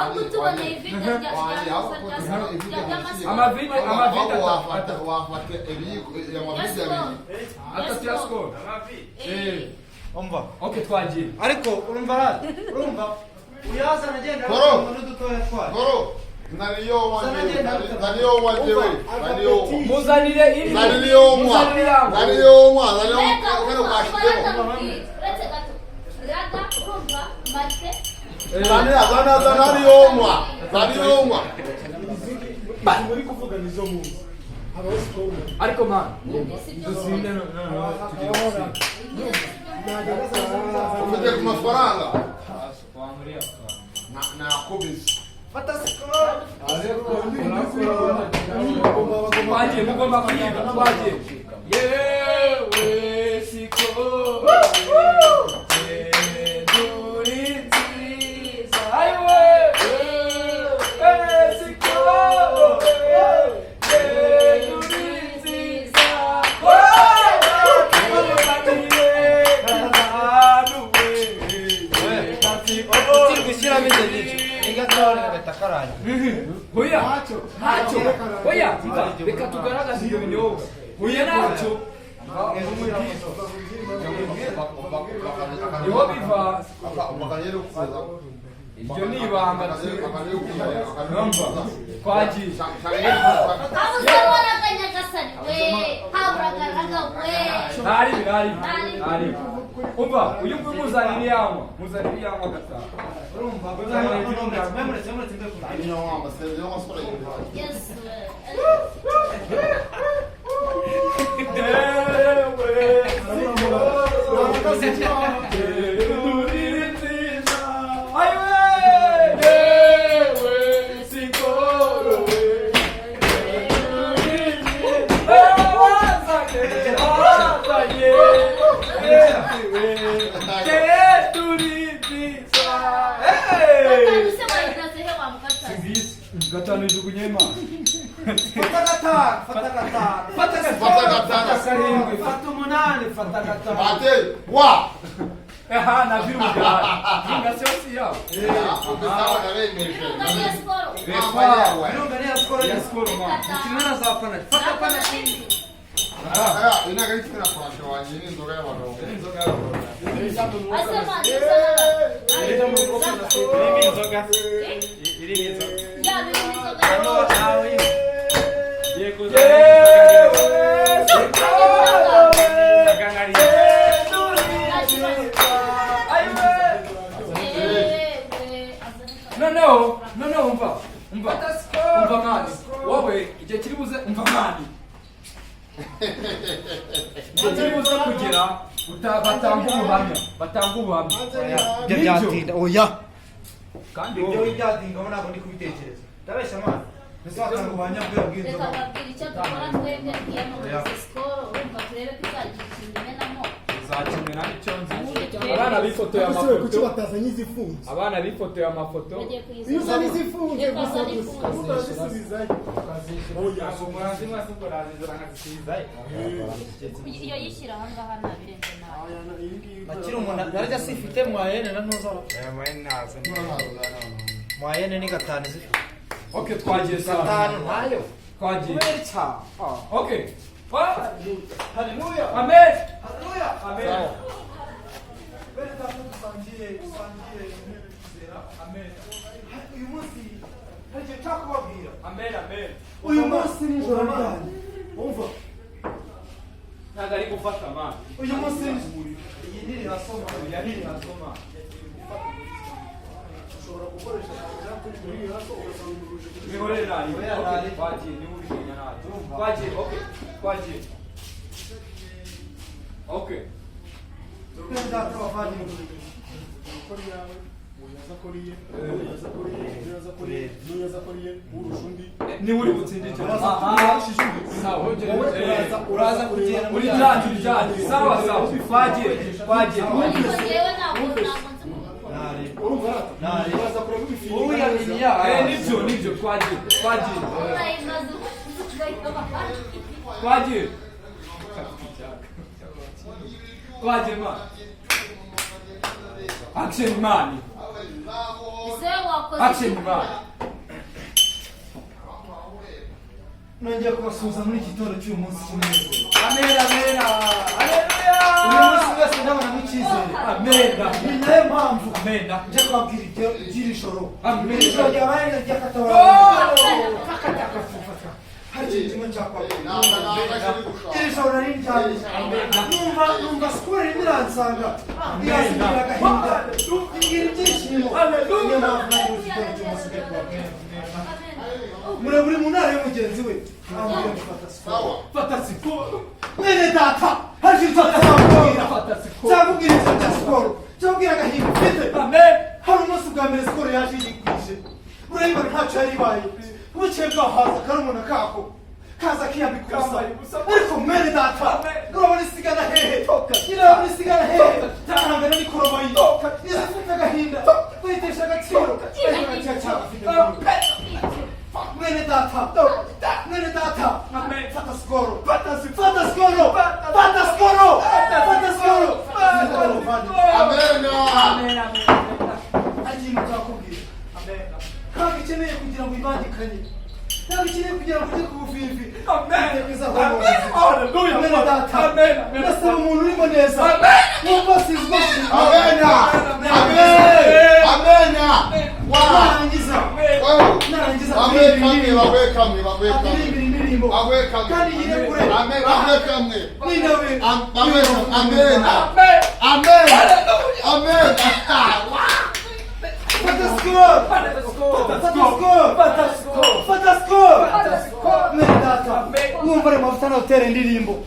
ahubwo tuboneye video amavide wafata ibiyiko amavide abiri atatu ya skol umva okay twagiye ariko urumva uyazana agenda n'udutoya twaje Goro nariyo wanje we muzanire iri nariyo mwa kano kwashidemo nariyo mwa muri kuvuga nizo muzi abaho skol ariko man dusinde no ufite ku mafaranga nakubise fata skol twagiye mugomba kwiga twagiye yewe sikol Oya, reka tugaragaze ibyo binyobwa. Oya nacyo. Niho biva. Ibyo ni ibanga. Numva. Twagiye. Hari. Umva, uyu nguyu muzanire yanywa gata. urumva memuretse mbe Yes. Gatanu ijugunye ma. fata karindwi fata umunani fata gatanu ate wa Aha na viru bya. Inga sio ya. sawa na wewe imeisha birunga niya skol Ya skol ma. kinana za pana fata pana ina gari tena kwa shawani ni ndoga ya wado No, umva mani. Wowe igihe kiri buze umva mani. Igihe kugera batanga ubuhamya. ibyo byatinda oya Kandi ibyo wowe byatinda ubona ko ndi kubitekereza ndabeshya mwana ntizatanga ubuhamya bw'ibyo uzakimena n'icyo nzi. Abana bifotoye kuki amafoto. batazanye izifunze Abana bifotoye amafoto. iyo uzana izifunze gusa uzazisubizayo oya Umuhanzi mwese ubwo razizana nkazisizayo. iyo yishyira aha ngaha ntabirenze nabi akiri umuntu narajya sifite mwayene na ntuza mwayene ni gatanu zifite Okay, twagiye gatanu sana. ntayo Twagiye. kubera Okay. haleluya Amen. haleluya Amen. Beta dusangiye nzera amen uyu munsi hari icyo cyakubabwira Amen. uyu munsi nijoro ryanyu umva Ntabwo ari gufata man. uyu munsi iyi niri irasoma ushobora gukoresha kuri iraso ugasanga uruje Mihorere nani. Okay, twagiye ni uri kenya nati. Twagiye, okay. Twagiye. Okay. Ni uri butsinde cyo. Sawa. uraza kugenda Uri byaje. Sawa. Twagiye. yewe ntabwo nzi kumukora wowe yamenye ya Nibyo twagiye. urayimaze Twagiye. Twagiye man. Action man. ese Action ba. nongeye kubasuhuza muri iki gitondo cy'uyu munsi cy'umunezero. Amen, amen. Uyu munsi Hallelujah. wese ndabona n'icyizere. Amen. Ni nayo mpamvu Amen. nje kubabwira iby'iri joro. Amen. Iri joro ryabaye Oh! ry'akatabara. Hari ikintu kimwe cyakwabwira. Namba gushaka. Iri joro nari ryari. Numva sikoro irimo iransanga. Irasigira agahinda. Imbwira ibyishimo. Niyo mpamvu nari mu gitondo cy'umunsi ngiye kubabwira. Buri mu ntara y'umugenzi we. Sawa. Fata sikoro. Mwene data, hari ikintu cyakubwira. Fata sikoro. Cyakubwira ikintu cya siporo. Cyakubwira agahinda ufite. Amen. Hari umunsi bwa mbere sikoro yaje yikwije. Urayibona ntacyo yari ibaye. Ubukeye bwaho haza akarumuna kako. Kaza kiyambika ubusa. Ariko mwene data, urabona isigana hehe. Urabona isigana hehe. Cyahangana n'ikoromayi. Izifite agahinda. Kwitesha agaciro. Agaciro cyagufite. Mwene data. Mwene data. Fata sikoro. Fata sikoro. Fata sikoro. Fata sikoro. Amen. Amen. Hari ikintu cyakubwira. Ntabwo ikeneye kugira ngo ibangikanye. Ntabwo ikeneye kugira ngo ujye ku bufifi. Amen. Hallelujah. Mwene data. Amen. Ndasaba umuntu urimo neza. Wumva sizwe. Amen. Narangiza. Narangiza. Welcome. Atirimbira indirimbo. Kandi yirekure. Amen. Ni nawe. Amen. Fata sikoro. Fata sikoro. Mwene data. Wumva ayo mavuta nawutera indirimbo.